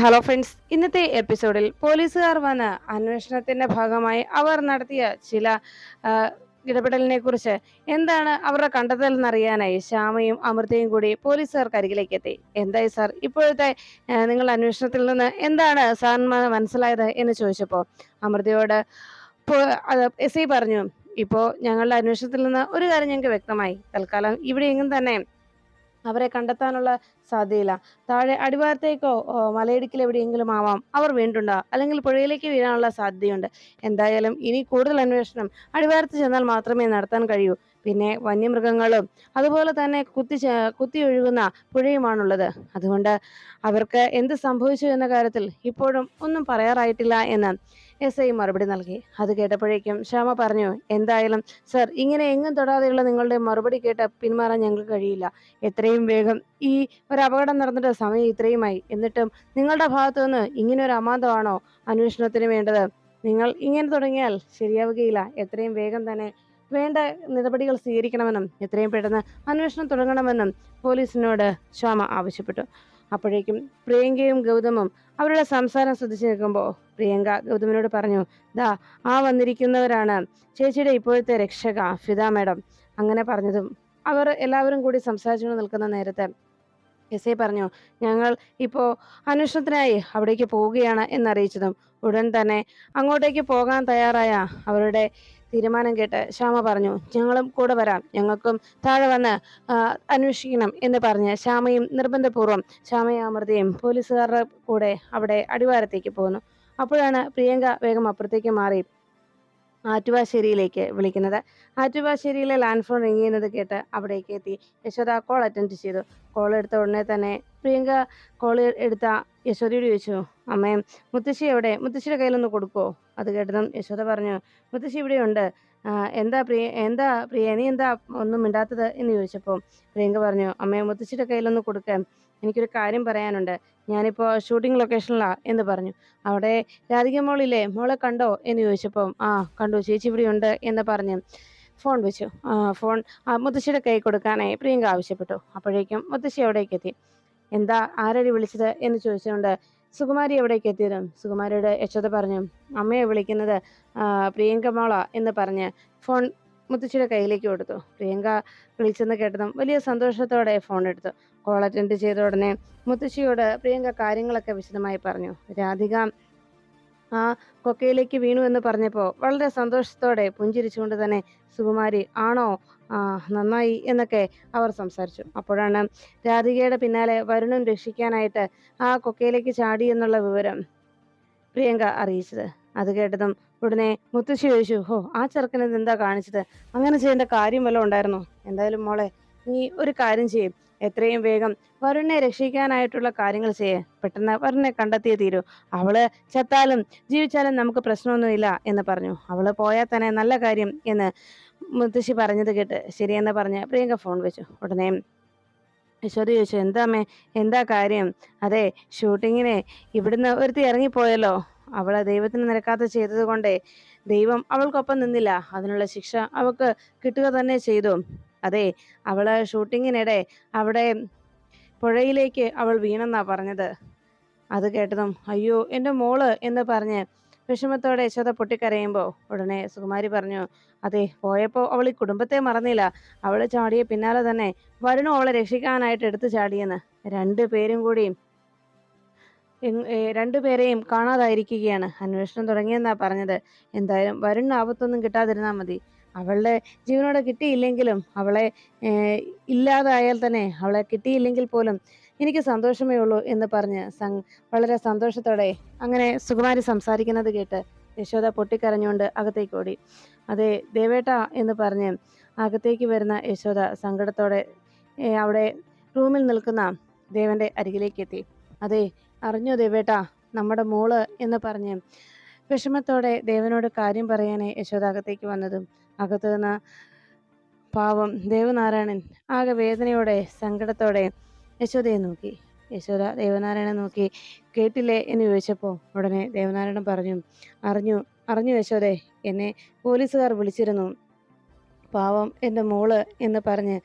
Hello friends, ഇന്നത്തെ എപ്പിസോഡിൽ പോലീസുകാർ വന്ന് അന്വേഷണത്തിന്റെ ഭാഗമായി അവർ നടത്തിയ ചില ആ, ഇടപെടലിനെ കുറിച്ച് എന്താണ് അവരുടെ കണ്ടെത്തൽ എന്നറിയാനായി ശ്യാമയും അമൃതയും കൂടി പോലീസുകാർക്ക് അരികിലേക്ക് എത്തി. എന്തായി സാർ, ഇപ്പോഴത്തെ നിങ്ങളുടെ അന്വേഷണത്തിൽ നിന്ന് എന്താണ് സാറിന് മനസ്സിലായത് എന്ന് ചോദിച്ചപ്പോൾ അമൃതയോട് എസ് ഐ പറഞ്ഞു, ഇപ്പോ ഞങ്ങളുടെ അന്വേഷണത്തിൽ നിന്ന് ഒരു കാര്യം ഞങ്ങൾക്ക് വ്യക്തമായി. തൽക്കാലം ഇവിടെ എങ്ങും തന്നെ അവരെ കണ്ടെത്താനുള്ള സാധ്യതയില്ല. താഴെ അടിവാരത്തേക്കോ മലയിടുക്കിൽ എവിടെയെങ്കിലും ആവാം അവർ വീണിട്ടുണ്ടോ, അല്ലെങ്കിൽ പുഴയിലേക്ക് വീഴാനുള്ള സാധ്യതയുണ്ട്. എന്തായാലും ഇനി കൂടുതൽ അന്വേഷണം അടിവാരത്ത് ചെന്നാൽ മാത്രമേ നടത്താൻ കഴിയൂ. പിന്നെ വന്യമൃഗങ്ങളും അതുപോലെ തന്നെ കുത്തി ഒഴുകുന്ന പുഴയുമാണുള്ളത്. അതുകൊണ്ട് അവർക്ക് എന്ത് സംഭവിച്ചു എന്ന കാര്യത്തിൽ ഇപ്പോഴും ഒന്നും പറയാറായിട്ടില്ല എന്ന് എസ് ഐ മറുപടി നൽകി. അത് കേട്ടപ്പോഴേക്കും ശ്യാമ പറഞ്ഞു, എന്തായാലും സർ, ഇങ്ങനെ എങ്ങും തൊടാതെയുള്ള നിങ്ങളുടെ മറുപടി കേട്ട് പിന്മാറാൻ ഞങ്ങൾക്ക് കഴിയില്ല. എത്രയും വേഗം ഈ ഒരു അപകടം നടന്നിട്ട് സമയം ഇത്രയുമായി, എന്നിട്ടും നിങ്ങളുടെ ഭാഗത്തു നിന്ന് ഇങ്ങനെ ഒരു അമാന്തമാണോ അന്വേഷണത്തിന് വേണ്ടത്? നിങ്ങൾ ഇങ്ങനെ തുടങ്ങിയാൽ ശരിയാവുകയില്ല. എത്രയും വേഗം തന്നെ വേണ്ട നടപടികൾ സ്വീകരിക്കണമെന്നും എത്രയും പെട്ടെന്ന് അന്വേഷണം തുടങ്ങണമെന്നും പോലീസിനോട് ശ്യാമ ആവശ്യപ്പെട്ടു. അപ്പോഴേക്കും പ്രിയങ്കയും ഗൗതമും അവരുടെ സംസാരം ശ്രദ്ധിച്ചു നിൽക്കുമ്പോൾ പ്രിയങ്ക ഗൗതമിനോട് പറഞ്ഞു, ദാ ആ വന്നിരിക്കുന്നവരാണ് ചേച്ചിയുടെ ഇപ്പോഴത്തെ രക്ഷക ഫിദ മാഡം. അങ്ങനെ പറഞ്ഞതും അവർ എല്ലാവരും കൂടി സംസാരിച്ചുകൊണ്ട് നിൽക്കുന്ന നേരത്തെ എസ് ഐ പറഞ്ഞു, ഞങ്ങൾ ഇപ്പോൾ അന്വേഷണത്തിനായി അവിടേക്ക് പോവുകയാണ് എന്നറിയിച്ചതും ഉടൻ തന്നെ അങ്ങോട്ടേക്ക് പോകാൻ തയ്യാറായ അവരുടെ തീരുമാനം കേട്ട് ശ്യാമ പറഞ്ഞു, ഞങ്ങളും കൂടെ വരാം, ഞങ്ങൾക്കും താഴെ വന്ന് അന്വേഷിക്കണം എന്ന് പറഞ്ഞ് ശ്യാമയും നിർബന്ധപൂർവ്വം ശ്യാമയും അമൃതയും പോലീസുകാരുടെ കൂടെ അവിടെ അടിവാരത്തേക്ക് പോകുന്നു. അപ്പോഴാണ് പ്രിയങ്ക വേഗം അപ്പുറത്തേക്ക് മാറി ആറ്റുവാശ്ശേരിയിലേക്ക് വിളിക്കുന്നത്. ആറ്റുവാശ്ശേരിയിലെ ലാൻഡ് ഫോൺ റിങ് ചെയ്യുന്നത് കേട്ട് അവിടേക്ക് എത്തി യശോദ കോൾ അറ്റൻഡ് ചെയ്തു. കോൾ എടുത്ത ഉടനെ തന്നെ പ്രിയങ്ക കോൾ എടുത്ത യശോദയോട് ചോദിച്ചു, അമ്മേ, മുത്തശ്ശി എവിടെ? മുത്തശ്ശിയുടെ കയ്യിലൊന്ന് കൊടുക്കുമോ? അത് കേട്ടതും യശോദ പറഞ്ഞു, മുത്തശ്ശി ഇവിടെയുണ്ട്. എന്താ പ്രിയ, നീ എന്താ ഒന്നും മിണ്ടാത്തത് എന്ന് ചോദിച്ചപ്പോൾ പ്രിയങ്ക പറഞ്ഞു, അമ്മേ, മുത്തശ്ശിയുടെ കയ്യിലൊന്ന് കൊടുക്കാൻ, എനിക്കൊരു കാര്യം പറയാനുണ്ട്. ഞാനിപ്പോൾ ഷൂട്ടിംഗ് ലൊക്കേഷനിലാ എന്ന് പറഞ്ഞു. അവിടെ രാധിക മോളില്ലേ, മോളെ കണ്ടോ എന്ന് ചോദിച്ചപ്പം ആ കണ്ടു ചേച്ചി ഇവിടെ ഉണ്ട് എന്ന് പറഞ്ഞ് ഫോൺ വെച്ചു. ഫോൺ മുത്തശ്ശിയുടെ കൈ കൊടുക്കാനായി പ്രിയങ്ക ആവശ്യപ്പെട്ടു. അപ്പോഴേക്കും മുത്തശ്ശി അവിടേക്ക് എത്തി. എന്താ, ആരടി വിളിച്ചത് എന്ന് ചോദിച്ചുകൊണ്ട് സുകുമാരി എവിടേക്ക് എത്തിയതും സുകുമാരിയുടെ യശോദ പറഞ്ഞു, അമ്മയെ വിളിക്കുന്നത് പ്രിയങ്ക മോള എന്ന് പറഞ്ഞ് ഫോൺ മുത്തശ്ശിയുടെ കയ്യിലേക്ക് കൊടുത്തു. പ്രിയങ്ക വിളിച്ചെന്ന് കേട്ടതും വലിയ സന്തോഷത്തോടെ ഫോൺ എടുത്തു. കോൾ അറ്റൻഡ് ചെയ്ത ഉടനെ മുത്തശ്ശിയോട് പ്രിയങ്ക കാര്യങ്ങളൊക്കെ വിശദമായി പറഞ്ഞു. രാധിക ആ കൊക്കയിലേക്ക് വീണു എന്ന് പറഞ്ഞപ്പോൾ വളരെ സന്തോഷത്തോടെ പുഞ്ചിരിച്ചുകൊണ്ട് തന്നെ സുകുമാരി, ആണോ, ആ നന്നായി എന്നൊക്കെ അവർ സംസാരിച്ചു. അപ്പോഴാണ് രാധികയുടെ പിന്നാലെ വരുണും രക്ഷിക്കാനായിട്ട് ആ കൊക്കയിലേക്ക് ചാടി എന്നുള്ള വിവരം പ്രിയങ്ക അറിയിച്ചത്. അത് കേട്ടതും ഉടനെ മുത്തശ്ശി ചോദിച്ചു, ഹോ, ആ ചെറുക്കന് എന്താ കാണിച്ചത്? അങ്ങനെ ചെയ്യേണ്ട കാര്യം വല്ലതും ഉണ്ടായിരുന്നോ? എന്തായാലും മോളെ, നീ ഒരു കാര്യം ചെയ്യും, എത്രയും വേഗം വരുണിനെ രക്ഷിക്കാനായിട്ടുള്ള കാര്യങ്ങൾ ചെയ്യേ. പെട്ടെന്ന് വരുണിനെ കണ്ടെത്തിയേ തീരൂ. അവള് ചത്താലും ജീവിച്ചാലും നമുക്ക് പ്രശ്നമൊന്നുമില്ല എന്ന് പറഞ്ഞു. അവള് പോയാൽ തന്നെ നല്ല കാര്യം എന്ന് മുത്തശ്ശി പറഞ്ഞത് കേട്ട് ശരിയെന്ന് പറഞ്ഞ് പ്രിയങ്ക ഫോൺ വെച്ചു. ഉടനെ യശോദ ചോദിച്ചു, എന്താ അമ്മേ, എന്താ കാര്യം? അതെ, ഷൂട്ടിങ്ങിന് ഇവിടുന്ന് ഒരുത്തി ഇറങ്ങിപ്പോയല്ലോ. അവള് ദൈവത്തിന് നിരക്കാത്ത ചെയ്തത് കൊണ്ടേ ദൈവം അവൾക്കൊപ്പം നിന്നില്ല. അതിനുള്ള ശിക്ഷ അവൾക്ക് കിട്ടുക തന്നെ ചെയ്തു. അതെ, അവള് ഷൂട്ടിങ്ങിനിടെ അവിടെ പുഴയിലേക്ക് അവൾ വീണെന്നാ പറഞ്ഞത്. അത് കേട്ടതും അയ്യോ എൻ്റെ മോള് എന്ന് പറഞ്ഞ് വിഷമത്തോടെ യശോദ പൊട്ടിക്കരയുമ്പോൾ ഉടനെ സുകുമാരി പറഞ്ഞു, അതെ, പോയപ്പോൾ അവൾ ഈ കുടുംബത്തെ മറന്നില്ല. അവള് ചാടിയ പിന്നാലെ തന്നെ വരുണും അവളെ രക്ഷിക്കാനായിട്ട് എടുത്തു ചാടിയെന്ന്. രണ്ടുപേരും കൂടി രണ്ടുപേരെയും കാണാതായിരിക്കുകയാണ്. അന്വേഷണം തുടങ്ങിയെന്നാ പറഞ്ഞത്. എന്തായാലും വരുണിന് ആപത്തൊന്നും കിട്ടാതിരുന്നാൽ മതി. അവളുടെ ജീവനോടെ കിട്ടിയില്ലെങ്കിലും അവളെ ഇല്ലാതായാൽ തന്നെ, അവളെ കിട്ടിയില്ലെങ്കിൽ പോലും എനിക്ക് സന്തോഷമേ ഉള്ളൂ എന്ന് പറഞ്ഞ് വളരെ സന്തോഷത്തോടെ അങ്ങനെ സുകുമാരി സംസാരിക്കുന്നത് കേട്ട് യശോദ പൊട്ടിക്കരഞ്ഞുകൊണ്ട് അകത്തേക്ക് ഓടി. അതെ ദേവേട്ട എന്ന് പറഞ്ഞ് അകത്തേക്ക് വരുന്ന യശോദ സങ്കടത്തോടെ അവിടെ റൂമിൽ നിൽക്കുന്ന ദേവന്റെ അരികിലേക്ക് എത്തി. അതെ, അറിഞ്ഞോ ദേവേട്ട, നമ്മുടെ മോള് എന്ന് പറഞ്ഞ് വിഷമത്തോടെ ദേവനോട് കാര്യം പറയാനേ യശോദ അകത്തേക്ക് വന്നതും അകത്തു നിന്ന് പാവം ദേവനാരായണൻ ആകെ വേദനയോടെ സങ്കടത്തോടെ യശോദയെ നോക്കി. യശോദ ദേവനാരായണനെ നോക്കി, കേട്ടില്ലേ എന്ന് ചോദിച്ചപ്പോൾ ഉടനെ ദേവനാരായണൻ പറഞ്ഞു, അറിഞ്ഞു അറിഞ്ഞു യശോദേ, എന്നെ പോലീസുകാർ വിളിച്ചിരുന്നു. പാവം എൻ്റെ മോള് എന്ന് പറഞ്ഞ്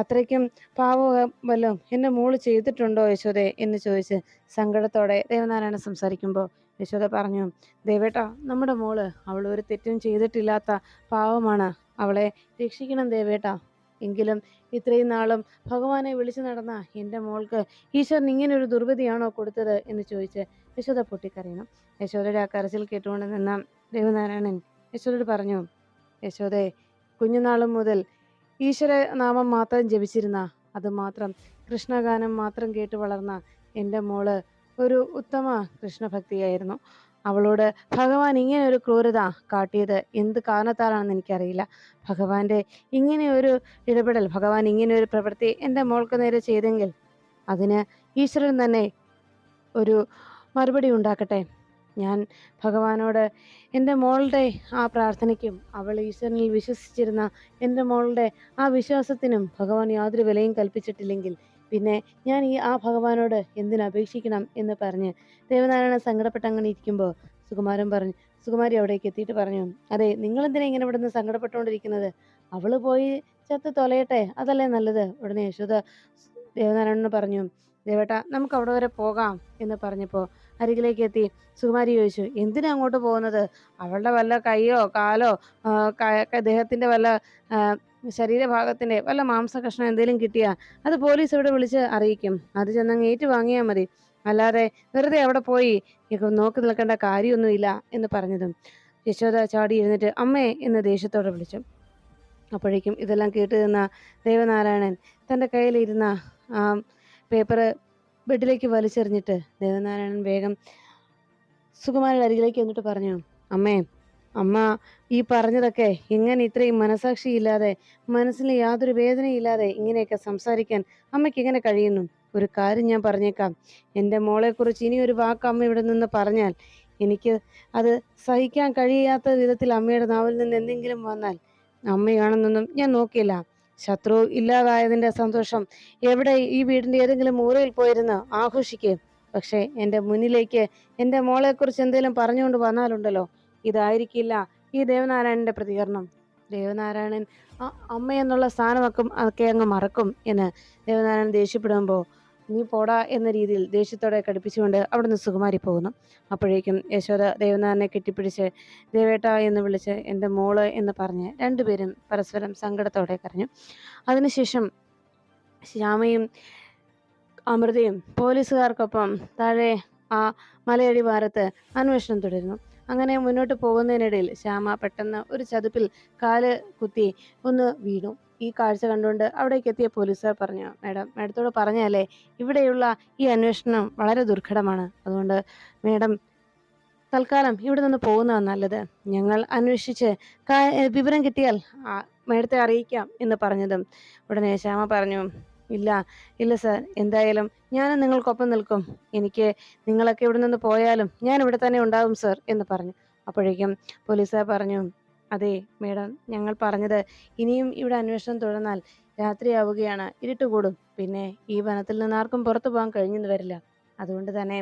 അത്രയ്ക്കും പാവം വല്ലതും എൻ്റെ മോള് ചെയ്തിട്ടുണ്ടോ യശോദേ എന്ന് ചോദിച്ച് സങ്കടത്തോടെ ദേവനാരായണൻ സംസാരിക്കുമ്പോൾ യശോദ പറഞ്ഞു, ദേവേട്ടാ, നമ്മുടെ മോള് അവൾ ഒരു തെറ്റും ചെയ്തിട്ടില്ലാത്ത പാവമാണ്. അവളെ രക്ഷിക്കണം ദേവേട്ടാ. എങ്കിലും ഇത്രയും നാളും ഭഗവാനെ വിളിച്ചു നടന്ന എൻ്റെ മോൾക്ക് ഈശ്വരൻ ഇങ്ങനെ ഒരു ദുർവിധിയാണോ കൊടുത്തത് എന്ന് ചോദിച്ച് യശോദ പൊട്ടിക്കരയണം. യശോദയുടെ ആ കരച്ചിൽ കേട്ടുകൊണ്ട് നിന്ന ദേവനാരായണൻ യശോദയോട് പറഞ്ഞു, യശോദേ, കുഞ്ഞുനാളും മുതൽ ഈശ്വര നാമം മാത്രം ജപിച്ചിരുന്ന, അതുമാത്രം കൃഷ്ണഗാനം മാത്രം കേട്ട് വളർന്ന എൻ്റെ മോള് ഒരു ഉത്തമ കൃഷ്ണഭക്തിയായിരുന്നു. അവളോട് ഭഗവാൻ ഇങ്ങനെ ഒരു ക്രൂരത കാട്ടിയത് എന്ത് കാരണത്താലാണെന്ന് എനിക്കറിയില്ല. ഭഗവാന്റെ ഇങ്ങനെ ഒരു ഇടപെടൽ, ഭഗവാൻ ഇങ്ങനെ ഒരു പ്രവൃത്തി എൻ്റെ മോൾക്ക് നേരെ ചെയ്തെങ്കിൽ അതിന് ഈശ്വരൻ തന്നെ ഒരു മറുപടി ഉണ്ടാക്കട്ടെ. ഞാൻ ഭഗവാനോട് എൻ്റെ മോളുടെ ആ പ്രാർത്ഥനയ്ക്കും അവൾ ഈശ്വരനിൽ വിശ്വസിച്ചിരുന്ന എൻ്റെ മോളുടെ ആ വിശ്വാസത്തിനും ഭഗവാൻ യാതൊരു വിലയും കൽപ്പിച്ചിട്ടില്ലെങ്കിൽ പിന്നെ ഞാൻ ആ ഭഗവാനോട് എന്തിനപേക്ഷിക്കണം എന്ന് പറഞ്ഞ് ദേവനാരായണൻ സങ്കടപ്പെട്ട് അങ്ങനെ ഇരിക്കുമ്പോൾ സുകുമാരി അവിടേക്ക് എത്തിയിട്ട് പറഞ്ഞു, അതെ, നിങ്ങളെന്തിനാ ഇങ്ങനെ ഇവിടെ നിന്ന് സങ്കടപ്പെട്ടുകൊണ്ടിരിക്കുന്നത്? അവള് പോയി ചത്ത് തൊലയട്ടെ, അതല്ലേ നല്ലത്. ഉടനെ യശോദ ദേവനാരായണനോട് പറഞ്ഞു, ദേവേട്ടാ, നമുക്ക് അവിടെ വരെ പോകാം എന്ന് പറഞ്ഞപ്പോൾ അരികിലേക്ക് എത്തി സുകുമാരി ചോദിച്ചു, എന്തിനാ അങ്ങോട്ട് പോകുന്നത്? അവളുടെ വല്ല കൈയോ കാലോ ദേഹത്തിന്റെ വല്ല ശരീരഭാഗത്തിന്റെ വല്ല മാംസകഷ്ണം എന്തെങ്കിലും കിട്ടിയാ അത് പോലീസ് ഇവിടെ വിളിച്ച് അറിയിക്കും. അത് ചെന്നങ്ങ് ഏറ്റു വാങ്ങിയാൽ മതി. അല്ലാതെ വെറുതെ അവിടെ പോയി നോക്കി നിൽക്കേണ്ട കാര്യമൊന്നുമില്ല എന്ന് പറഞ്ഞതും യശോദ ചാടി ഇരുന്നിട്ട് അമ്മേ എന്ന് ദേഷ്യത്തോടെ വിളിച്ചു. അപ്പോഴേക്കും ഇതെല്ലാം കേട്ട് നിന്ന ദേവനാരായണൻ തൻ്റെ കയ്യിലിരുന്ന ആ പേപ്പർ ബെഡിലേക്ക് വലിച്ചെറിഞ്ഞിട്ട് ദേവനാരായണൻ വേഗം സുകുമാരിയുടെ അരികിലേക്ക് എന്നിട്ട് പറഞ്ഞു, അമ്മ ഈ പറഞ്ഞതൊക്കെ എങ്ങനെ ഇത്രയും മനസാക്ഷിയില്ലാതെ, മനസ്സിൽ യാതൊരു വേദനയില്ലാതെ ഇങ്ങനെയൊക്കെ സംസാരിക്കാൻ അമ്മയ്ക്ക് എങ്ങനെ കഴിയുന്നു? ഒരു കാര്യം ഞാൻ പറഞ്ഞേക്കാം, എൻ്റെ മോളെക്കുറിച്ച് ഇനി ഒരു വാക്ക് അമ്മ ഇവിടെ നിന്ന് പറഞ്ഞാൽ എനിക്ക് അത് സഹിക്കാൻ കഴിയാത്ത വിധത്തിൽ അമ്മയുടെ നാവിൽ നിന്ന് എന്തെങ്കിലും വന്നാൽ അമ്മയാണെന്നൊന്നും ഞാൻ നോക്കില്ല. ശത്രു ഇല്ലാതായതിൻ്റെ സന്തോഷം എവിടെ ഈ വീടിൻ്റെ ഏതെങ്കിലും മൂലയിൽ പോയിരുന്ന് ആഘോഷിക്കുക. പക്ഷെ എൻ്റെ മുന്നിലേക്ക് എൻ്റെ മോളെക്കുറിച്ച് എന്തെങ്കിലും പറഞ്ഞുകൊണ്ട് വന്നാലുണ്ടല്ലോ, ഇതായിരിക്കില്ല ഈ ദേവനാരായണന്റെ പ്രതികരണം. ദേവനാരായണൻ അമ്മ എന്നുള്ള സ്ഥാനമൊക്കെ അങ്ങ് മറക്കും എന്ന് ദേവനാരായണൻ ദേഷ്യപ്പെടുമ്പോൾ നീ പോടാ എന്ന രീതിയിൽ ദേഷ്യത്തോടെ കടുപ്പിച്ചുകൊണ്ട് അവിടുന്ന് സുകുമാരി പോകുന്നു. അപ്പോഴേക്കും യശോദ ദേവനാരായണനെ കെട്ടിപ്പിടിച്ച് ദേവേട്ട എന്ന് വിളിച്ച് എൻ്റെ മോള് എന്ന് പറഞ്ഞ് രണ്ടുപേരും പരസ്പരം സങ്കടത്തോടെ കരഞ്ഞു. അതിനുശേഷം ശ്യാമയും അമൃതയും പോലീസുകാർക്കൊപ്പം താഴെ ആ മലയടിവാരത്ത് അന്വേഷണം തുടരുന്നു. അങ്ങനെ മുന്നോട്ട് പോകുന്നതിനിടയിൽ ശ്യാമ പെട്ടെന്ന് ഒരു ചതുപ്പിൽ കാല് കുത്തി ഒന്ന് വീണു. ഈ കാഴ്ച കണ്ടുകൊണ്ട് അവിടേക്ക് എത്തിയ പോലീസുകാർ പറഞ്ഞു, മാഡത്തോട് പറഞ്ഞാലേ ഇവിടെയുള്ള ഈ അന്വേഷണം വളരെ ദുർഘടമാണ്. അതുകൊണ്ട് മാഡം തൽക്കാലം ഇവിടെ നിന്ന് പോകുന്നതാണ് നല്ലത്. ഞങ്ങൾ അന്വേഷിച്ച് വിവരം കിട്ടിയാൽ മാഡത്തെ അറിയിക്കാം എന്ന് പറഞ്ഞതും ഉടനെ ശ്യാമ പറഞ്ഞു, ഇല്ല സാർ, എന്തായാലും ഞാനും നിങ്ങൾക്കൊപ്പം നിൽക്കും. എനിക്ക് നിങ്ങളൊക്കെ ഇവിടെ നിന്ന് പോയാലും ഞാൻ ഇവിടെ തന്നെ ഉണ്ടാകും സാർ എന്ന് പറഞ്ഞു. അപ്പോഴേക്കും പോലീസുകാർ പറഞ്ഞു, അതെ മേഡം, ഞങ്ങൾ പറഞ്ഞത് ഇനിയും ഇവിടെ അന്വേഷണം തുടർന്നാൽ രാത്രിയാവുകയാണ്, ഇരുട്ട് കൂടും. പിന്നെ ഈ വനത്തിൽ നിന്ന് ആർക്കും പുറത്തു പോകാൻ കഴിഞ്ഞെന്ന് വരില്ല. അതുകൊണ്ട് തന്നെ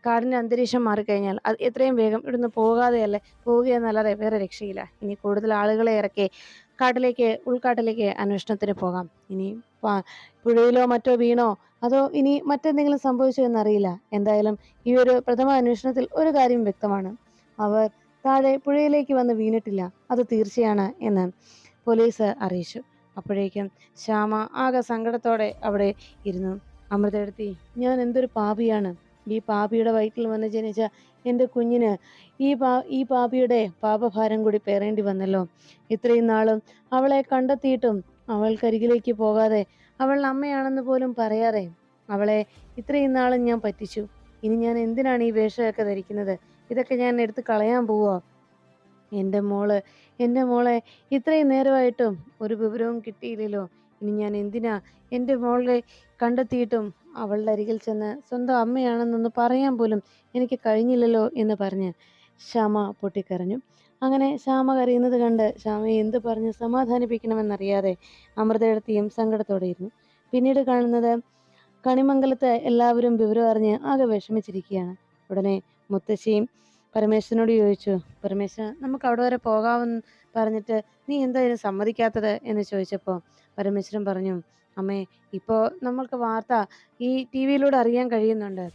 കാടിൻ്റെ അന്തരീക്ഷം മാറിക്കഴിഞ്ഞാൽ അത് എത്രയും വേഗം ഇവിടുന്ന് പോവുകയെന്നല്ലാതെ വേറെ രക്ഷയില്ല. ഇനി കൂടുതൽ ആളുകളെ ഇറക്കി ഉൾക്കാട്ടിലേക്ക് അന്വേഷണത്തിന് പോകാം. ഇനി പുഴയിലോ മറ്റോ വീണോ അതോ ഇനി മറ്റെന്തെങ്കിലും സംഭവിച്ചോ എന്നറിയില്ല. എന്തായാലും ഈ ഒരു പ്രഥമ അന്വേഷണത്തിൽ ഒരു കാര്യം വ്യക്തമാണ്, അവർ താഴെ പുഴയിലേക്ക് വന്ന് വീണിട്ടില്ല, അത് തീർച്ചയാണ് എന്ന് പോലീസ് അറിയിച്ചു. അപ്പോഴേക്കും ശ്യാമ ആകെ സങ്കടത്തോടെ അവിടെ ഇരുന്നു. അമൃതയെടുത്തി, ഞാൻ എന്തൊരു പാപിയാണ്. ഈ പാപിയുടെ വയറ്റിൽ വന്ന് ജനിച്ച എൻ്റെ കുഞ്ഞിന് ഈ പാപിയുടെ പാപഭാരം കൂടി പേറേണ്ടി വന്നല്ലോ. ഇത്രയും നാളും അവളെ കണ്ടെത്തിയിട്ടും അവൾക്കരികിലേക്ക് പോകാതെ, അവൾ അമ്മയാണെന്ന് പോലും പറയാതെ അവളെ ഇത്രയും നാളും ഞാൻ പറ്റിച്ചു. ഇനി ഞാൻ എന്തിനാണ് ഈ വേഷമൊക്കെ ധരിക്കുന്നത്? ഇതൊക്കെ ഞാൻ എടുത്ത് കളയാൻ പോവോ? എൻ്റെ മോളെ ഇത്രയും നേരമായിട്ടും ഒരു വിവരവും കിട്ടിയില്ലല്ലോ. ഇനി ഞാൻ എന്തിനാ എൻ്റെ മോളെ കണ്ടെത്തിയിട്ടും അവളുടെ അരികിൽ ചെന്ന് സ്വന്തം അമ്മയാണെന്നൊന്ന് പറയാൻ പോലും എനിക്ക് കഴിഞ്ഞില്ലല്ലോ എന്ന് പറഞ്ഞ് ശ്യാമ പൊട്ടിക്കരഞ്ഞു. അങ്ങനെ ശ്യാമ കരയുന്നത് കണ്ട് ശ്യാമയെ എന്ത് പറഞ്ഞ് സമാധാനിപ്പിക്കണമെന്നറിയാതെ അമൃതയെടുത്തിയും സങ്കടത്തോടെ ഇരുന്നു. പിന്നീട് കാണുന്നത് കണിമംഗലത്ത് എല്ലാവരും വിവരം അറിഞ്ഞ് ആകെ വിഷമിച്ചിരിക്കുകയാണ്. ഉടനെ മുത്തശ്ശിയും പരമേശ്വരനോട് ചോദിച്ചു, പരമേശ്വരൻ, നമുക്ക് അവിടെ വരെ പോകാമെന്ന് പറഞ്ഞിട്ട് നീ എന്താ ഇതിന് സമ്മതിക്കാത്തത് എന്ന് ചോദിച്ചപ്പോൾ പരമേശ്വരൻ പറഞ്ഞു, അമ്മേ, ഇപ്പോൾ നമ്മൾക്ക് വാർത്ത ഈ ടിവിയിലൂടെ അറിയാൻ കഴിയുന്നുണ്ട്.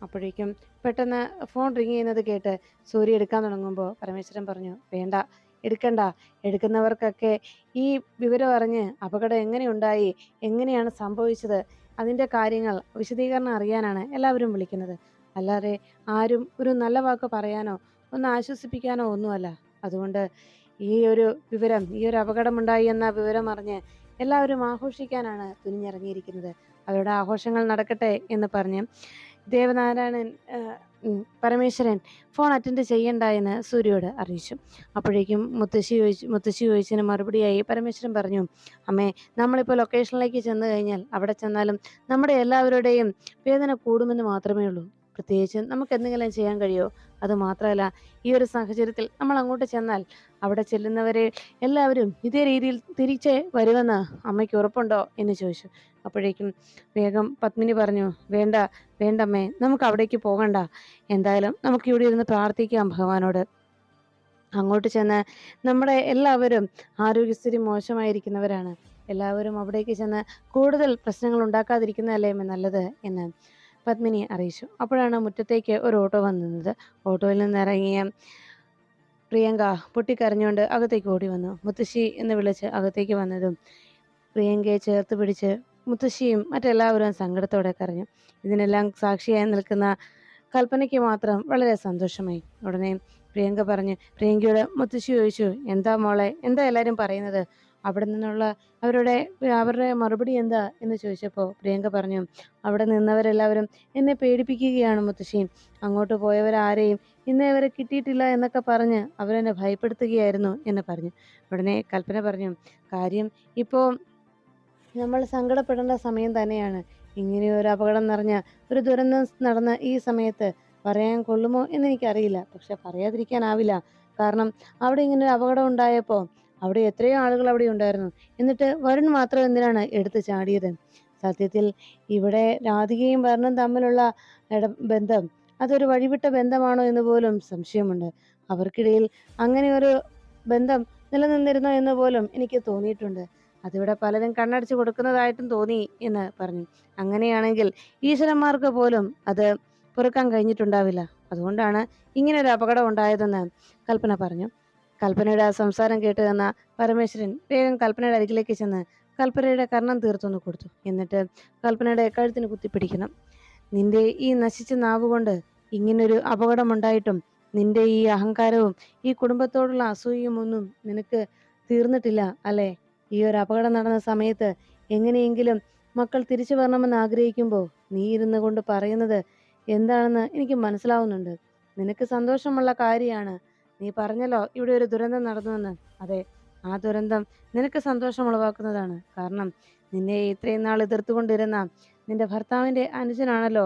അപ്പോഴേക്കും പെട്ടെന്ന് ഫോൺ റിങ് ചെയ്യുന്നത് കേട്ട് സൂര്യ എടുക്കാൻ തുടങ്ങുമ്പോൾ പരമേശ്വരൻ പറഞ്ഞു, വേണ്ട, എടുക്കണ്ട. എടുക്കുന്നവർക്കൊക്കെ ഈ വിവരം അറിഞ്ഞ് അപകടം എങ്ങനെയുണ്ടായി, എങ്ങനെയാണ് സംഭവിച്ചത്, അതിൻ്റെ കാര്യങ്ങൾ വിശദീകരണം അറിയാനാണ് എല്ലാവരും വിളിക്കുന്നത്. അല്ലാതെ ആരും ഒരു നല്ല വാക്ക് പറയാനോ ഒന്ന് ആശ്വസിപ്പിക്കാനോ ഒന്നുമല്ല. അതുകൊണ്ട് ഈ ഒരു വിവരം, ഈ ഒരു അപകടമുണ്ടായി എന്ന വിവരം അറിഞ്ഞ് എല്ലാവരും ആഘോഷിക്കാനാണ് തുനിഞ്ഞിറങ്ങിയിരിക്കുന്നത്. അവരുടെ ആഘോഷങ്ങൾ നടക്കട്ടെ എന്ന് പറഞ്ഞ് ദേവനാരായണൻ പരമേശ്വരൻ ഫോൺ അറ്റൻഡ് ചെയ്യണ്ട എന്ന് സൂര്യയോട് അറിയിച്ചു. അപ്പോഴേക്കും മുത്തശ്ശി ചോദിച്ചതിന് മറുപടിയായി പരമേശ്വരൻ പറഞ്ഞു, അമ്മേ, നമ്മളിപ്പോൾ ലൊക്കേഷനിലേക്ക് ചെന്ന് കഴിഞ്ഞാൽ അവിടെ ചെന്നാലും നമ്മുടെ എല്ലാവരുടെയും വേദന കൂടുമെന്ന് മാത്രമേ ഉള്ളൂ. പ്രത്യേകിച്ച് നമുക്ക് എന്തെങ്കിലും ചെയ്യാൻ കഴിയുമോ? അത് മാത്രമല്ല, ഈ ഒരു സാഹചര്യത്തിൽ നമ്മൾ അങ്ങോട്ട് ചെന്നാൽ അവിടെ ചെല്ലുന്നവരെ എല്ലാവരും ഇതേ രീതിയിൽ തിരിച്ച് വരുമെന്ന് അമ്മയ്ക്ക് ഉറപ്പുണ്ടോ എന്ന് ചോദിച്ചു. അപ്പോഴേക്കും വേഗം പത്മിനി പറഞ്ഞു, വേണ്ട, വേണ്ടമ്മേ, നമുക്ക് അവിടേക്ക് പോകണ്ട. എന്തായാലും നമുക്ക് ഇവിടെ ഇരുന്ന് പ്രാർത്ഥിക്കാം ഭഗവാനോട്. അങ്ങോട്ട് ചെന്ന് നമ്മുടെ എല്ലാവരും ആരോഗ്യസ്ഥിതി മോശമായിരിക്കുന്നവരാണ്. എല്ലാവരും അവിടേക്ക് ചെന്ന് കൂടുതൽ പ്രശ്നങ്ങൾ ഉണ്ടാക്കാതിരിക്കുന്നതല്ലേ നല്ലത് എന്ന് പത്മിനി അറിയിച്ചു. അപ്പോഴാണ് മുറ്റത്തേക്ക് ഒരു ഓട്ടോ വന്നു നിന്നത്. ഓട്ടോയിൽ നിന്നിറങ്ങിയ പ്രിയങ്ക പൊട്ടിക്കരഞ്ഞുകൊണ്ട് അകത്തേക്ക് ഓടി വന്നു. മുത്തശ്ശി എന്ന് വിളിച്ച് അകത്തേക്ക് വന്നതും പ്രിയങ്കയെ ചേർത്ത് പിടിച്ച് മുത്തശ്ശിയും മറ്റെല്ലാവരും സങ്കടത്തോടെ കരഞ്ഞു. ഇതിനെല്ലാം സാക്ഷിയായി നിൽക്കുന്ന കൽപ്പനയ്ക്ക് മാത്രം വളരെ സന്തോഷമായി. ഉടനെ പ്രിയങ്കയോട് മുത്തശ്ശി ചോദിച്ചു, എന്താ മോളെ, എന്താ എല്ലാവരും പറയുന്നത്? അവിടെ നിന്നുള്ള അവരുടെ മറുപടി എന്താ എന്ന് ചോദിച്ചപ്പോൾ പ്രിയങ്ക പറഞ്ഞു, അവിടെ നിന്നവരെല്ലാവരും എന്നെ പേടിപ്പിക്കുകയാണ് മുത്തശ്ശി. അങ്ങോട്ട് പോയവരാരെയും ഇന്നേ വരെ കിട്ടിയിട്ടില്ല എന്നൊക്കെ പറഞ്ഞ് അവരെന്നെ ഭയപ്പെടുത്തുകയായിരുന്നു എന്ന് പറഞ്ഞു. ഉടനെ കൽപ്പന പറഞ്ഞു, കാര്യം ഇപ്പോൾ നമ്മൾ സങ്കടപ്പെടേണ്ട സമയം തന്നെയാണ്. ഇങ്ങനെയൊരു അപകടം നിറഞ്ഞ ഒരു ദുരന്തം നടന്ന ഈ സമയത്ത് പറയാൻ കൊള്ളുമോ എന്നെനിക്കറിയില്ല. പക്ഷെ പറയാതിരിക്കാനാവില്ല. കാരണം അവിടെ ഇങ്ങനെ ഒരു അപകടം ഉണ്ടായപ്പോൾ അവിടെ എത്രയോ ആളുകൾ അവിടെ ഉണ്ടായിരുന്നു. എന്നിട്ട് വരുൺ മാത്രം എന്തിനാണ് എടുത്ത് ചാടിയത്? സത്യത്തിൽ ഇവിടെ രാധികയും വരുണും തമ്മിലുള്ള ബന്ധം അതൊരു വഴിവിട്ട ബന്ധമാണോ എന്ന് പോലും സംശയമുണ്ട്. അവർക്കിടയിൽ അങ്ങനെ ഒരു ബന്ധം നിലനിന്നിരുന്നോ എന്ന് പോലും എനിക്ക് തോന്നിയിട്ടുണ്ട്. അതിവിടെ പലരും കണ്ണടച്ച് കൊടുക്കുന്നതായിട്ടും തോന്നി എന്ന് പറഞ്ഞു. അങ്ങനെയാണെങ്കിൽ ഈശ്വരന്മാർക്ക് പോലും അത് പൊറുക്കാൻ കഴിഞ്ഞിട്ടുണ്ടാവില്ല. അതുകൊണ്ടാണ് ഇങ്ങനെ ഒരു അപകടം ഉണ്ടായതെന്ന് കൽപ്പന പറഞ്ഞു. കൽപ്പനയുടെ ആ സംസാരം കേട്ട് നിന്ന പരമേശ്വരൻ വേഗം കൽപ്പനയുടെ അരികിലേക്ക് ചെന്ന് കൽപ്പനയുടെ കർണം തീർത്തൊന്ന് കൊടുത്തു. എന്നിട്ട് കൽപ്പനയുടെ കഴുത്തിന് കുത്തിപ്പിടിക്കണം. നിന്റെ ഈ നശിച്ച നാവുകൊണ്ട് ഇങ്ങനൊരു അപകടമുണ്ടായിട്ടും നിന്റെ ഈ അഹങ്കാരവും ഈ കുടുംബത്തോടുള്ള അസൂയയും ഒന്നും നിനക്ക് തീർന്നിട്ടില്ല അല്ലേ? ഈ ഒരു അപകടം നടന്ന സമയത്ത് എങ്ങനെയെങ്കിലും മക്കൾ തിരിച്ചു വരണമെന്ന് ആഗ്രഹിക്കുമ്പോൾ നീ ഇരുന്ന് കൊണ്ട് പറയുന്നത് എന്താണെന്ന് എനിക്ക് മനസ്സിലാവുന്നുണ്ട്. നിനക്ക് സന്തോഷമുള്ള കാര്യമാണ്. നീ പറഞ്ഞല്ലോ ഇവിടെ ഒരു ദുരന്തം നടന്നുവെന്ന്. അതെ, ആ ദുരന്തം നിനക്ക് സന്തോഷം ഉളവാക്കുന്നതാണ്. കാരണം നിന്നെ ഇത്രയും നാൾ എതിർത്തുകൊണ്ടിരുന്ന നിന്റെ ഭർത്താവിൻ്റെ അനുജനാണല്ലോ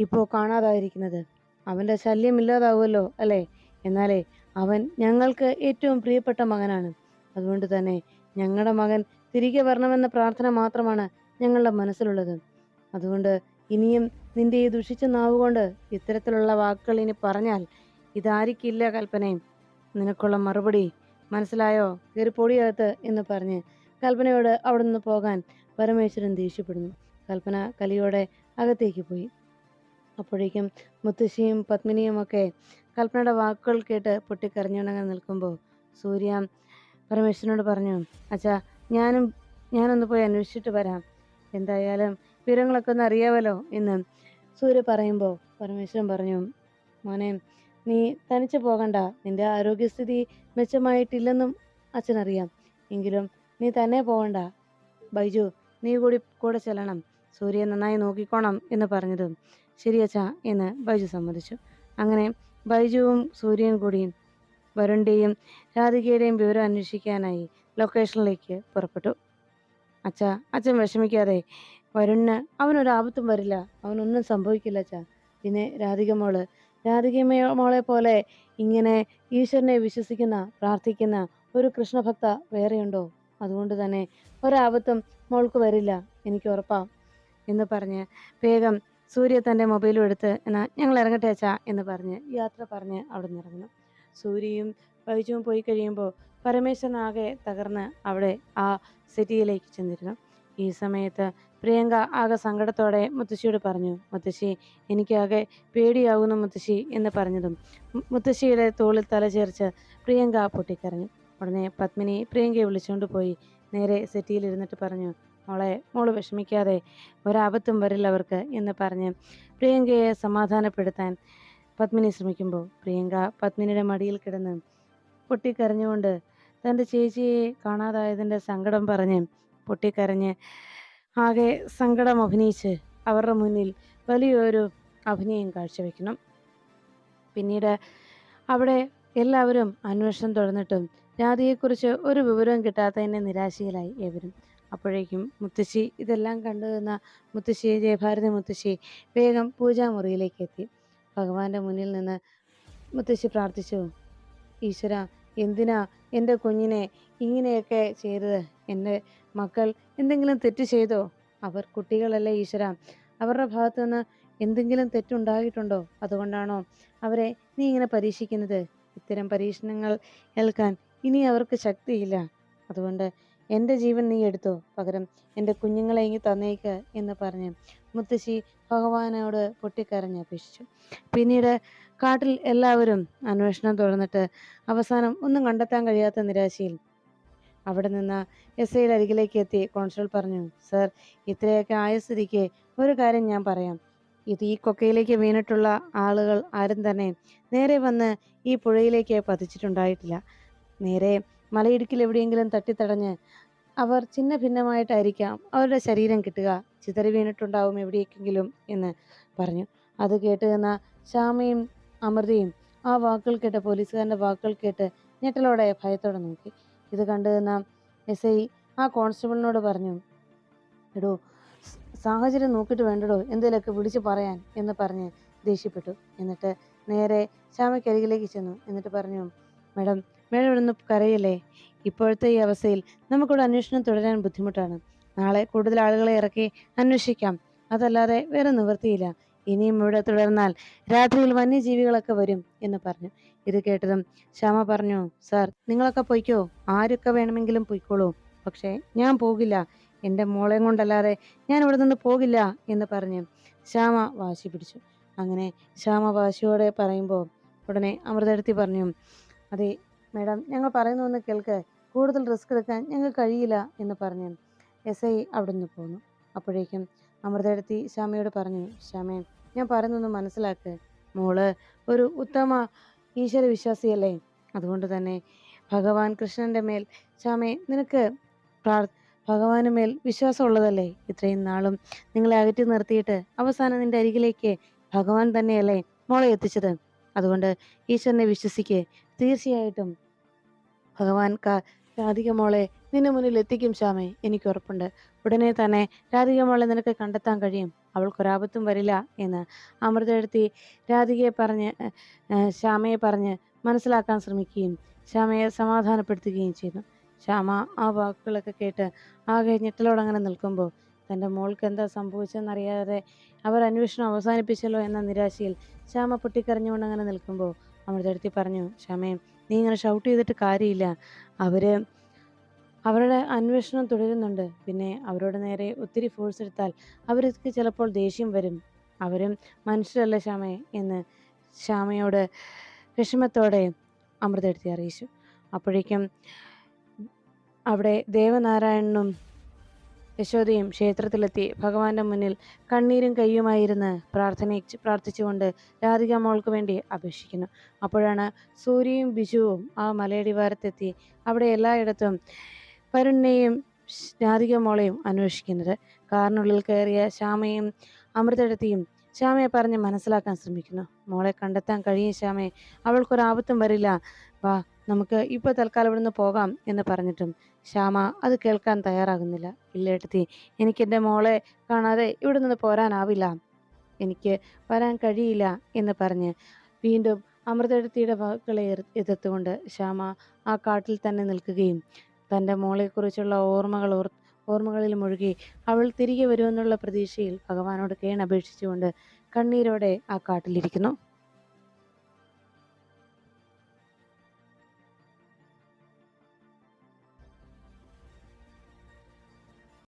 ഇപ്പോൾ കാണാതായിരിക്കുന്നത്. അവൻ്റെ ശല്യം ഇല്ലാതാവുമല്ലോ അല്ലേ? എന്നാലേ അവൻ ഞങ്ങൾക്ക് ഏറ്റവും പ്രിയപ്പെട്ട മകനാണ്. അതുകൊണ്ട് തന്നെ ഞങ്ങളുടെ മകൻ തിരികെ വരണമെന്ന പ്രാർത്ഥന മാത്രമാണ് ഞങ്ങളുടെ മനസ്സിലുള്ളത്. അതുകൊണ്ട് ഇനിയും നിന്റെ ഈ ദുഷിച്ച നാവുകൊണ്ട് ഇത്തരത്തിലുള്ള വാക്കുകൾ ഇനി പറഞ്ഞാൽ ഇതായിരിക്കില്ല കൽപ്പനയും നിനക്കുള്ള മറുപടി. മനസ്സിലായോ? കയറി പൊടിയകത്ത് എന്ന് പറഞ്ഞ് കൽപ്പനയോട് അവിടെ നിന്ന് പോകാൻ പരമേശ്വരൻ ദേഷ്യപ്പെടുന്നു. കൽപ്പന കലിയോടെ അകത്തേക്ക് പോയി. അപ്പോഴേക്കും മുത്തശ്ശിയും പത്മിനിയും ഒക്കെ കൽപ്പനയുടെ വാക്കുകൾ കേട്ട് പൊട്ടിക്കരഞ്ഞുണങ്ങി നിൽക്കുമ്പോൾ സൂര്യ പരമേശ്വരനോട് പറഞ്ഞു, അച്ഛാ, ഞാനൊന്ന് പോയി അന്വേഷിച്ചിട്ട് വരാം. എന്തായാലും വിവരങ്ങളൊക്കെ ഒന്ന് അറിയാമല്ലോ എന്ന് സൂര്യ പറയുമ്പോൾ പരമേശ്വരൻ പറഞ്ഞു, മോനെ, നീ തനിച്ച് പോകണ്ട. നിന്റെ ആരോഗ്യസ്ഥിതി മെച്ചമായിട്ടില്ലെന്നും അച്ഛനറിയാം. എങ്കിലും നീ തന്നെ പോകണ്ട. ബൈജു, നീ കൂടെ ചെല്ലണം. സൂര്യയെ നന്നായി നോക്കിക്കോണം എന്ന് പറഞ്ഞതും ശരി അച്ഛാ എന്ന് ബൈജു സമ്മതിച്ചു. അങ്ങനെ ബൈജുവും സൂര്യയും കൂടി വരുണിൻ്റെയും രാധികയുടെയും വിവരം അന്വേഷിക്കാനായി ലൊക്കേഷനിലേക്ക് പുറപ്പെട്ടു. അച്ഛൻ വിഷമിക്കാതെ. വരുണിന് അവനൊരാപത്തും വരില്ല. അവനൊന്നും സംഭവിക്കില്ല അച്ഛാ. പിന്നെ രാധിക മോളെ പോലെ ഇങ്ങനെ ഈശ്വരനെ വിശ്വസിക്കുന്ന, പ്രാർത്ഥിക്കുന്ന ഒരു കൃഷ്ണഭക്ത വേറെയുണ്ടോ? അതുകൊണ്ട് തന്നെ ഒരാപത്തും മോൾക്ക് വരില്ല, എനിക്ക് ഉറപ്പാ എന്ന് പറഞ്ഞ് വേഗം സൂര്യ തൻ്റെ മൊബൈലും എടുത്ത് എന്നാൽ ഞങ്ങൾ ഇറങ്ങട്ടെ അച്ഛാ എന്ന് പറഞ്ഞ് യാത്ര പറഞ്ഞ് അവിടെ നിന്ന് ഇറങ്ങുന്നു. സൂര്യയും ബൈജുവും പോയി കഴിയുമ്പോൾ പരമേശ്വരൻ ആകെ തകർന്ന് അവിടെ ആ സിറ്റിയിലേക്ക് ചെന്നിരുന്നു. ഈ സമയത്ത് പ്രിയങ്ക ആകെ സങ്കടത്തോടെ മുത്തശ്ശിയോട് പറഞ്ഞു, മുത്തശ്ശി എനിക്കാകെ പേടിയാകുന്നു മുത്തശ്ശി എന്ന് പറഞ്ഞതും മുത്തശ്ശിയുടെ തോളിൽ തല ചേർച്ച് പ്രിയങ്ക പൊട്ടിക്കരഞ്ഞു. ഉടനെ പത്മിനി പ്രിയങ്കയെ വിളിച്ചുകൊണ്ട് പോയി നേരെ സെറ്റിയിലിരുന്നിട്ട് പറഞ്ഞു, മോള് വിഷമിക്കാതെ, ഒരാപത്തും വരില്ല അവർക്ക് എന്ന് പറഞ്ഞ് പ്രിയങ്കയെ സമാധാനപ്പെടുത്താൻ പത്മിനി ശ്രമിക്കുമ്പോൾ പ്രിയങ്ക പത്മിനിയുടെ മടിയിൽ കിടന്ന് പൊട്ടിക്കരഞ്ഞുകൊണ്ട് തൻ്റെ ചേച്ചിയെ കാണാതായതിൻ്റെ സങ്കടം പറഞ്ഞ് പൊട്ടിക്കരഞ്ഞ് ആകെ സങ്കടം അഭിനയിച്ച് അവരുടെ മുന്നിൽ വലിയൊരു അഭിനയം കാഴ്ചവെക്കണം. പിന്നീട് അവിടെ എല്ലാവരും അന്വേഷണം തുടർന്നിട്ടും രാധയെക്കുറിച്ച് ഒരു വിവരവും കിട്ടാത്തതിൻ്റെ നിരാശയിലായി ഏവരും. അപ്പോഴേക്കും മുത്തശ്ശി ഇതെല്ലാം കണ്ടുനിന്ന മുത്തശ്ശി, ജയഭാരതി മുത്തശ്ശി വേഗം പൂജാമുറിയിലേക്ക് എത്തി. ഭഗവാന്റെ മുന്നിൽ നിന്ന് മുത്തശ്ശി പ്രാർത്ഥിച്ചു, ഈശ്വര, എന്തിനാ എൻ്റെ കുഞ്ഞിനെ ഇങ്ങനെയൊക്കെ ചെയ്തത്? എൻ്റെ മക്കൾ എന്തെങ്കിലും തെറ്റ് ചെയ്തോ? അവർ കുട്ടികളല്ലേ ഈശ്വര, അവരുടെ ഭാഗത്തു നിന്ന് എന്തെങ്കിലും തെറ്റുണ്ടായിട്ടുണ്ടോ? അതുകൊണ്ടാണോ അവരെ നീ ഇങ്ങനെ പരീക്ഷിക്കുന്നത്? ഇത്തരം പരീക്ഷണങ്ങൾ ഏൽക്കാൻ ഇനി അവർക്ക് ശക്തിയില്ല. അതുകൊണ്ട് എൻ്റെ ജീവൻ നീ എടുത്തോ, പകരം എൻ്റെ കുഞ്ഞുങ്ങളെ ഇങ്ങ് തന്നേക്ക് എന്ന് പറഞ്ഞ് മുത്തശ്ശി ഭഗവാനോട് പൊട്ടിക്കരഞ്ഞ് അപേക്ഷിച്ചു. പിന്നീട് കാട്ടിൽ എല്ലാവരും അന്വേഷണം തുടർന്നിട്ട് അവസാനം ഒന്നും കണ്ടെത്താൻ കഴിയാത്ത നിരാശയിൽ അവിടെ നിന്ന് എസ്ഐയുടെ അരികിലേക്ക് എത്തി കോൺസ്റ്റബിൾ പറഞ്ഞു, സർ, ഇത്രയൊക്കെ ആയ സ്ഥിതിക്ക് ഒരു കാര്യം ഞാൻ പറയാം. ഈ കൊക്കയിലേക്ക് വീണിട്ടുള്ള ആളുകൾ ആരും തന്നെ നേരെ വന്ന് ഈ പുഴയിലേക്ക് പതിച്ചിട്ടുണ്ടായിട്ടില്ല. നേരെ മലയിടുക്കിൽ എവിടെയെങ്കിലും തട്ടിത്തടഞ്ഞ് അവർ ചിന്ന ഭിന്നമായിട്ടായിരിക്കാം അവരുടെ ശരീരം കിട്ടുക, ചിതറി വീണിട്ടുണ്ടാവും എവിടേക്കെങ്കിലും എന്ന് പറഞ്ഞു. അത് കേട്ട് നിന്ന ശ്യാമയും അമൃതയും ആ വാക്കുകൾ കേട്ട്, പോലീസുകാരൻ്റെ വാക്കുകൾ കേട്ട് ഞെട്ടലോടെ ഭയത്തോടെ നോക്കി. ഇത് കണ്ടു നിന്ന എസ് ഐ ആ കോൺസ്റ്റബിളിനോട് പറഞ്ഞു, എടോ, സാഹചര്യം നോക്കിയിട്ട് വേണ്ടടോ എന്തെങ്കിലുമൊക്കെ വിളിച്ച് പറയാൻ എന്ന് പറഞ്ഞ് ദേഷ്യപ്പെട്ടു. എന്നിട്ട് നേരെ ശ്യാമയ്ക്കരികിലേക്ക് ചെന്നു. എന്നിട്ട് പറഞ്ഞു, മേഡം ഇവിടെ നിന്ന് കരയല്ലേ? ഇപ്പോഴത്തെ ഈ അവസ്ഥയിൽ നമുക്കിവിടെ അന്വേഷണം തുടരാൻ ബുദ്ധിമുട്ടാണ്. നാളെ കൂടുതൽ ആളുകളെ ഇറക്കി അന്വേഷിക്കാം, അതല്ലാതെ വേറെ നിവൃത്തിയില്ല. ഇനിയും ഇവിടെ തുടർന്നാൽ രാത്രിയിൽ വന്യജീവികളൊക്കെ വരും എന്ന് പറഞ്ഞു. ഇത് കേട്ടതും ശ്യാമ പറഞ്ഞു, സാർ, നിങ്ങളൊക്കെ പൊയ്ക്കോ, ആരൊക്കെ വേണമെങ്കിലും പൊയ്ക്കോളൂ, പക്ഷേ ഞാൻ പോകില്ല, എൻ്റെ മോളെയും കൊണ്ടല്ലാതെ ഞാൻ ഇവിടെ നിന്ന് പോകില്ല എന്ന് പറഞ്ഞ് ശ്യാമ വാശി പിടിച്ചു. അങ്ങനെ ശ്യാമ വാശിയോടെ പറയുമ്പോൾ ഉടനെ അമൃതയെടുത്തി പറഞ്ഞു, അതെ മേഡം, ഞങ്ങൾ പറയുന്നൊന്ന് കേൾക്ക്, കൂടുതൽ റിസ്ക് എടുക്കാൻ ഞങ്ങൾക്ക് കഴിയില്ല എന്ന് പറഞ്ഞ് എസ് ഐ അവിടെ നിന്ന് പോന്നു. അപ്പോഴേക്കും അമൃതയെടുത്തി ശ്യാമയോട് പറഞ്ഞു, ശ്യാമേ, ഞാൻ പറയുന്നൊന്ന് മനസ്സിലാക്ക്, മോള് ഒരു ഉത്തമ ഈശ്വര വിശ്വാസിയല്ലേ? അതുകൊണ്ട് തന്നെ ഭഗവാൻ കൃഷ്ണൻ്റെ മേൽ ശ്യാമേ നിനക്ക് ഭഗവാന് മേൽ വിശ്വാസം ഉള്ളതല്ലേ? ഇത്രയും നാളും നിങ്ങളെ അകറ്റി നിർത്തിയിട്ട് അവസാനം നിന്റെ അരികിലേക്ക് ഭഗവാൻ തന്നെയല്ലേ മോളെ എത്തിച്ചത്? അതുകൊണ്ട് ഈശ്വരനെ വിശ്വസിക്ക്, തീർച്ചയായിട്ടും ഭഗവാൻ രാധിക മോളെ നിന്റെ മുന്നിൽ എത്തിക്കും ശ്യാമേ, എനിക്ക് ഉറപ്പുണ്ട്. ഉടനെ തന്നെ രാധിക മോളെ നിനക്ക് കണ്ടെത്താൻ കഴിയും, അവൾക്കൊരാപത്തും വരില്ല എന്ന് അമൃതയെടുത്തി രാധികയെ പറഞ്ഞ് ശ്യാമയെ പറഞ്ഞ് മനസ്സിലാക്കാൻ ശ്രമിക്കുകയും ശ്യാമയെ സമാധാനപ്പെടുത്തുകയും ചെയ്തു. ശ്യാമ ആ വാക്കുകളൊക്കെ കേട്ട് ആകെ ഞെട്ടലോടങ്ങനെ നിൽക്കുമ്പോൾ തൻ്റെ മോൾക്ക് എന്താ സംഭവിച്ചെന്നറിയാതെ അവർ അന്വേഷണം അവസാനിപ്പിച്ചല്ലോ എന്ന നിരാശയിൽ ശ്യാമ പൊട്ടിക്കരഞ്ഞുകൊണ്ട് അങ്ങനെ നിൽക്കുമ്പോൾ അമൃതയെടുത്തി പറഞ്ഞു, ശ്യാമേ, നീ ഇങ്ങനെ ഷൗട്ട് ചെയ്തിട്ട് കാര്യമില്ല, അവരുടെ അന്വേഷണം തുടരുന്നുണ്ട്. പിന്നെ അവരോട് നേരെ ഒത്തിരി ഫോഴ്സ് എടുത്താൽ അവർക്ക് ചിലപ്പോൾ ദേഷ്യം വരും, അവരും മനുഷ്യരല്ല ശ്യാമേ എന്ന് ശ്യാമയോട് വിഷമത്തോടെ അമൃതയെടുത്തി അറിയിച്ചു. അപ്പോഴേക്കും അവിടെ ദേവനാരായണനും യശോദയും ക്ഷേത്രത്തിലെത്തി ഭഗവാന്റെ മുന്നിൽ കണ്ണീരും കയ്യുമായിരുന്ന് പ്രാർത്ഥിച്ചുകൊണ്ട് രാധിക മോൾക്ക് വേണ്ടി അപേക്ഷിക്കുന്നു. അപ്പോഴാണ് സൂര്യയും ബിജുവും ആ മലയടിവാരത്തെത്തി അവിടെ എല്ലായിടത്തും വരുണിനെയും രാധിക മോളെയും അന്വേഷിക്കുന്നത്. കാറിനുള്ളിൽ കയറിയ ശ്യാമയും അമൃതയെടുത്തിയും ശ്യാമയെ പറഞ്ഞ് മനസ്സിലാക്കാൻ ശ്രമിക്കുന്നു. മോളെ കണ്ടെത്താൻ കഴിയും ശ്യാമേ, അവൾക്കൊരാപത്തും വരില്ല, വാ നമുക്ക് ഇപ്പോൾ തൽക്കാലം ഇവിടുന്ന് പോകാം എന്ന് പറഞ്ഞിട്ടും ശ്യാമ അത് കേൾക്കാൻ തയ്യാറാകുന്നില്ല. ഇല്ലേട്ടത്തി, എനിക്കെൻ്റെ മോളെ കാണാതെ ഇവിടെ നിന്ന് പോരാനാവില്ല, എനിക്ക് വരാൻ കഴിയില്ല എന്ന് പറഞ്ഞ് വീണ്ടും അമൃതയെടുത്തിയുടെ വാക്കുകളെ എതിർത്തുകൊണ്ട് ശ്യാമ ആ കാട്ടിൽ തന്നെ നിൽക്കുകയും തൻ്റെ മോളെക്കുറിച്ചുള്ള ഓർമ്മകളിൽ മുഴുകി അവൾ തിരികെ വരുമെന്നുള്ള പ്രതീക്ഷയിൽ ഭഗവാനോട് കേണപേക്ഷിച്ചുകൊണ്ട് കണ്ണീരോടെ ആ കാട്ടിലിരിക്കുന്നു.